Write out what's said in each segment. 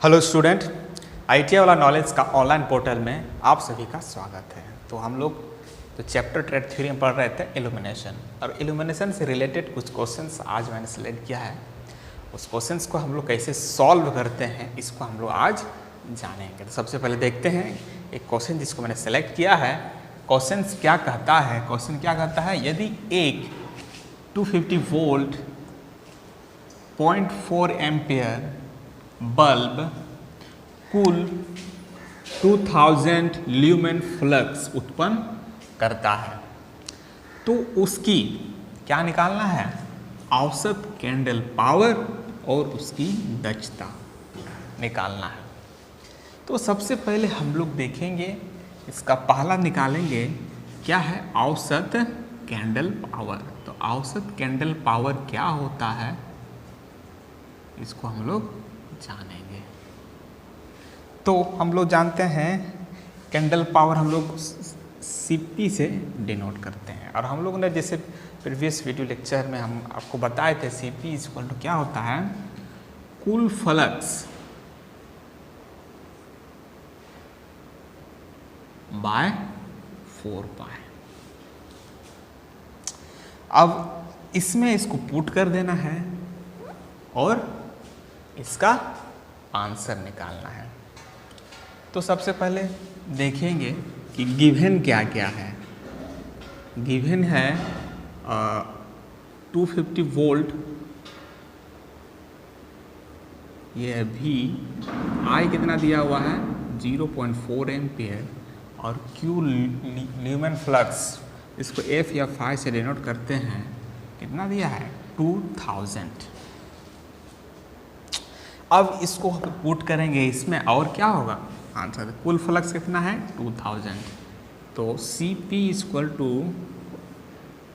Hello student, ITI वाला knowledge का online portal में आप सभी का स्वागत है। तो हम लोग तो चैप्टर ट्रेड थ्योरी में पढ़ रहे थे इल्यूमिनेशन, और इल्यूमिनेशन से रिलेटेड कुछ क्वेश्चंस आज मैंने सेलेक्ट किया है। उस क्वेश्चंस को हम लोग कैसे सॉल्व करते हैं इसको हम लोग आज जानेंगे। तो सबसे पहले देखते हैं एक क्वेश्चन जिसको मैंने सेलेक्ट किया है। क्वेश्चन क्या कहता है? क्वेश्चन क्या कहता है, यदि एक 250 वोल्ट 0.4 एम्पियर बल्ब कुल 2000 ल्यूमेन फ्लक्स उत्पन्न करता है, तो उसकी क्या निकालना है? औसत कैंडल पावर और उसकी दक्षता निकालना है। तो सबसे पहले हम लोग देखेंगे, इसका पहला निकालेंगे क्या है? औसत कैंडल पावर। तो औसत कैंडल पावर क्या होता है इसको हम लोग जानेंगे। तो हम लोग जानते हैं कैंडल पावर हम लोग सीपी से डिनोट करते हैं, और हम लोग ने जैसे प्रीवियस वीडियो लेक्चर में हम आपको बताए थे सीपी इक्वल टू क्या होता है? कुल फ्लक्स बाय 4 पाई। अब इसमें इसको पुट कर देना है और इसका आंसर निकालना है। तो सबसे पहले देखेंगे कि गिवन क्या क्या है। गिवन है 250 वोल्ट, ये भी आई कितना दिया हुआ है? 0.4 एम्पियर, और क्यू ल्यूमेन फ्लक्स, इसको एफ या फाई से डिनोट करते हैं, कितना दिया है? 2000। अब इसको पुट करेंगे इसमें, और क्या होगा आंसर? कुल फ्लक्स कितना है? 2000। तो C P equal to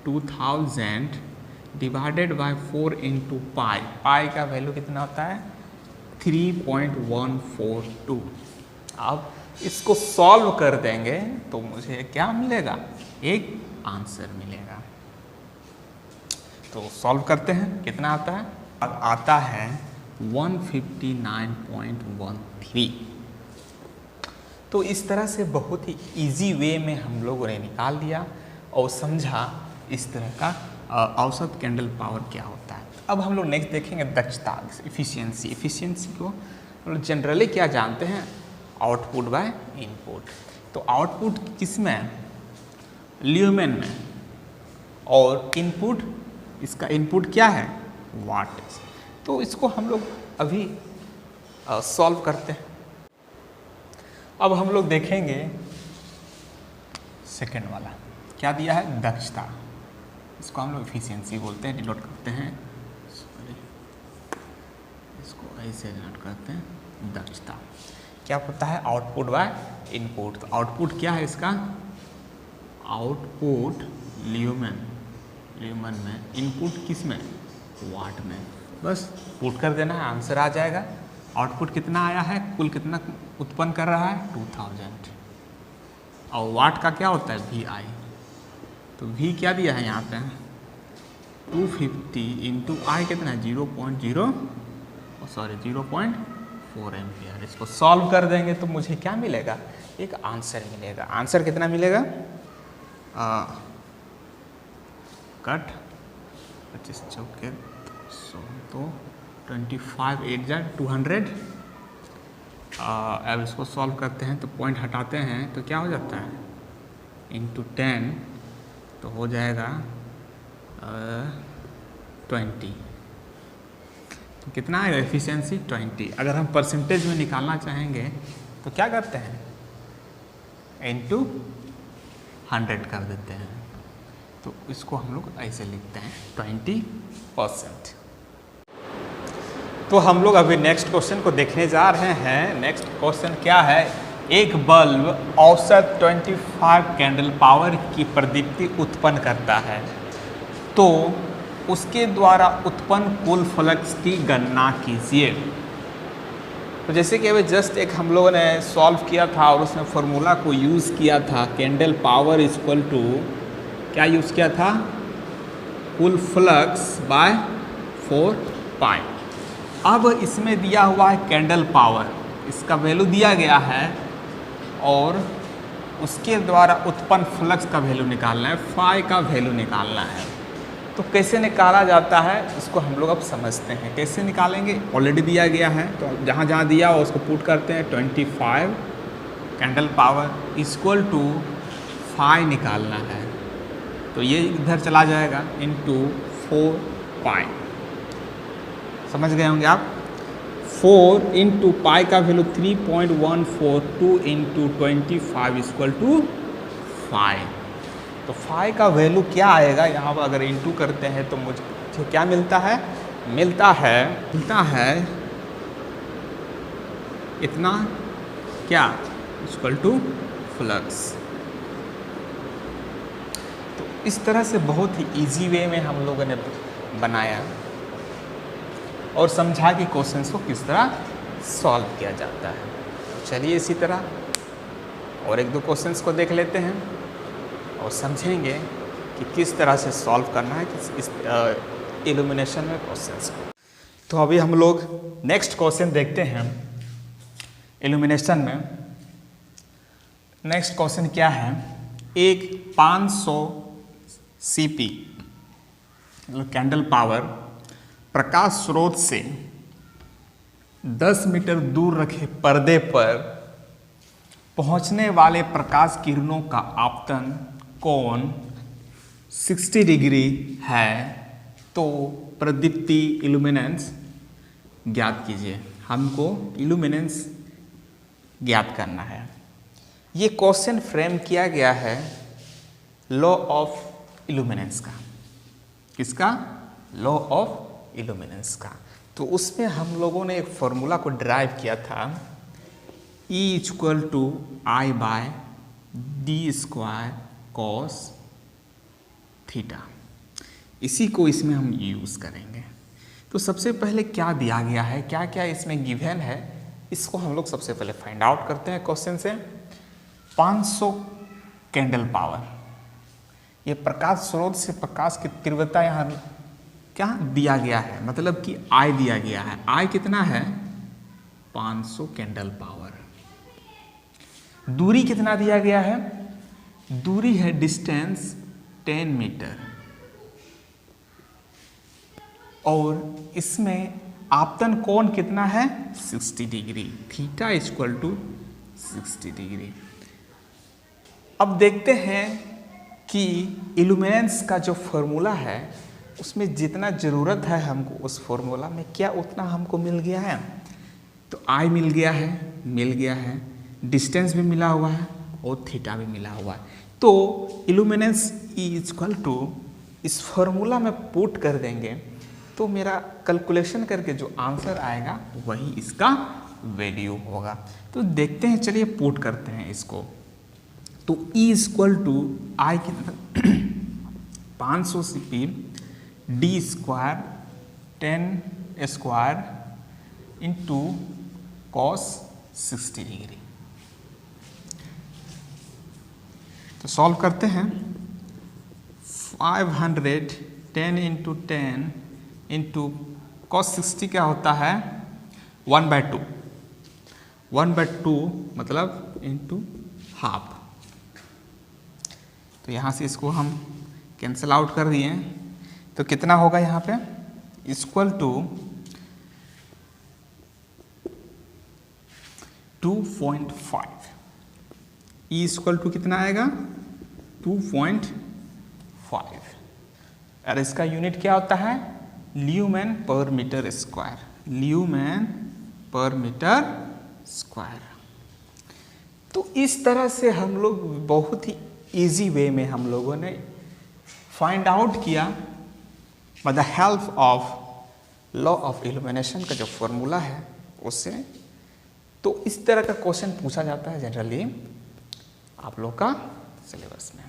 2000 divided by 4 into pi. Pi का वैल्यू कितना होता है? 3.142। अब इसको सॉल्व कर देंगे तो मुझे क्या मिलेगा? एक आंसर मिलेगा। तो सॉल्व करते हैं, कितना आता है? अब आता है 159.13। तो इस तरह से बहुत ही इजी वे में हम लोगों ने निकाल दिया और समझा इस तरह का औसत कैंडल पावर क्या होता है। अब हम लोग नेक्स्ट देखेंगे दक्षता, इफिशियंसी। इफिशियंसी को हम लोग जनरली क्या जानते हैं? Output by input. तो आउटपुट किसमें? ल्यूमेन में, और इनपुट, इसका इनपुट क्या है? वाट। तो इसको हम लोग अभी सॉल्व करते हैं। अब हम लोग देखेंगे सेकंड वाला क्या दिया है? दक्षता। इसको हम लोग इफिशियंसी बोलते हैं, डिनोट करते हैं, सॉरी इसको ऐसे डिनोट करते हैं, दक्षता। क्या होता है? Output by input. तो आउटपुट क्या है इसका? आउटपुट ल्यूमेन, ल्यूमेन में, इनपुट किस में? वाट में। बस पुट कर देना है, आंसर आ जाएगा। आउटपुट कितना आया है? कुल कितना उत्पन्न कर रहा है? 2000। और वाट का क्या होता है? वी आई। तो वी क्या दिया है यहाँ पे? 250 इंटू आई कितना है? 0.4 एम्पियर। इसको सॉल्व कर देंगे तो मुझे क्या मिलेगा? एक आंसर मिलेगा। आंसर कितना मिलेगा? कट 25 चौके 100, तो 25 8 जा 200। अब इसको सॉल्व करते हैं तो पॉइंट हटाते हैं तो क्या हो जाता है? इंटू 10, तो हो जाएगा 20। तो कितना आएगा एफिशिएंसी? 20। अगर हम परसेंटेज में निकालना चाहेंगे तो क्या करते हैं? इंटू 100 कर देते हैं। तो इसको हम लोग ऐसे लिखते हैं 20%। तो हम लोग अभी नेक्स्ट क्वेश्चन को देखने जा रहे हैं। नेक्स्ट क्वेश्चन क्या है? एक बल्ब औसत 25 कैंडल पावर की प्रदीप्ति उत्पन्न करता है, तो उसके द्वारा उत्पन्न कुल फ्लक्स की गणना कीजिए। तो जैसे कि अभी जस्ट एक हम लोगों ने सॉल्व किया था और उसमें फॉर्मूला को यूज़ किया था, कैंडल पावर इक्वल टू क्या यूज़ किया था? कुल फ्लक्स बाय 4 पाई। अब इसमें दिया हुआ है कैंडल पावर, इसका वैल्यू दिया गया है और उसके द्वारा उत्पन्न फ्लक्स का वैल्यू निकालना है, फाई का वैल्यू निकालना है। तो कैसे निकाला जाता है इसको हम लोग अब समझते हैं। कैसे निकालेंगे, ऑलरेडी दिया गया है तो जहाँ जहाँ दिया हो उसको पुट करते हैं। 25 candle power equal to phi निकालना है, तो ये इधर चला जाएगा इंटू 4 पाई। समझ गए होंगे आप। 4 इंटू पाई का वैल्यू 3.142 इंटू 25 इक्वल टू 5। तो फाई का वैल्यू क्या आएगा यहाँ पर अगर इंटू करते हैं तो मुझे क्या मिलता है, मिलता है इतना क्या इक्वल टू फ्लक्स। तो इस तरह से बहुत ही इजी वे में हम लोगों ने बनाया और समझा कि क्वेश्चंस को किस तरह सॉल्व किया जाता है। चलिए इसी तरह और एक दो क्वेश्चंस को देख लेते हैं और समझेंगे कि किस तरह से सॉल्व करना है इस इल्यूमिनेशन में क्वेश्चंस को। तो अभी हम लोग नेक्स्ट क्वेश्चन देखते हैं इल्यूमिनेशन में। नेक्स्ट क्वेश्चन क्या है, एक 500 सीपी कैंडल पावर प्रकाश स्रोत से 10 मीटर दूर रखे पर्दे पर पहुंचने वाले प्रकाश किरणों का आपतन कोण 60 डिग्री है, तो प्रदीप्ति इल्यूमिनेंस ज्ञात कीजिए। हमको इल्यूमिनेंस ज्ञात करना है। ये क्वेश्चन फ्रेम किया गया है लॉ ऑफ इल्यूमिनेंस का। किसका? लॉ ऑफ इल्यूमिनेंस का। तो उसमें हम लोगों ने एक फॉर्मूला को ड्राइव किया था, E equal to I by D square cos theta. इसी को इसमें हम यूज़ करेंगे। तो सबसे पहले क्या दिया गया है, क्या क्या इसमें गिवन है, इसको हम लोग सबसे पहले फाइंड आउट करते हैं क्वेश्चन से। 500 कैंडल पावर, ये प्रकाश स्रोत से प्रकाश की तीव्रता यहाँ क्या दिया गया है, मतलब कि आई दिया गया है। आई कितना है? 500 कैंडल पावर। दूरी कितना दिया गया है? दूरी है डिस्टेंस 10 मीटर और इसमें आपतन कोण कितना है? 60 degree. Theta equal to 60 degree. अब देखते हैं कि इल्यूमिनेंस का जो फॉर्मूला है उसमें जितना ज़रूरत है हमको उस फॉर्मूला में क्या उतना हमको मिल गया है। तो आई मिल गया है, डिस्टेंस भी मिला हुआ है और थीटा भी मिला हुआ है। तो इल्यूमिनेंस E इक्वल टू इस फॉर्मूला में पुट कर देंगे तो मेरा कैलकुलेशन करके जो आंसर आएगा वही इसका वैल्यू होगा। तो देखते हैं, चलिए पुट करते हैं इसको। तो E इक्वल टू आई कितना 500 CP D square 10 square into cos 60 degree. तो सॉल्व करते हैं। 510 इंटू 10 इंटू कॉस 60 क्या होता है? 1/2। 1/2 मतलब इंटू हाफ। तो यहाँ से इसको हम कैंसिल आउट कर दिए तो कितना होगा यहाँ पे? Equal to 2.5। E equal to कितना आएगा? 2.5। और इसका यूनिट क्या होता है? Lumen per metre square. Lumen per metre square. तो इस तरह से हम लोग बहुत ही इजी वे में हम लोगों ने फाइंड आउट किया by the help of law of illumination का जो फॉर्मूला है उससे। तो इस तरह का क्वेश्चन पूछा जाता है जनरली आप लोग का सिलेबस में।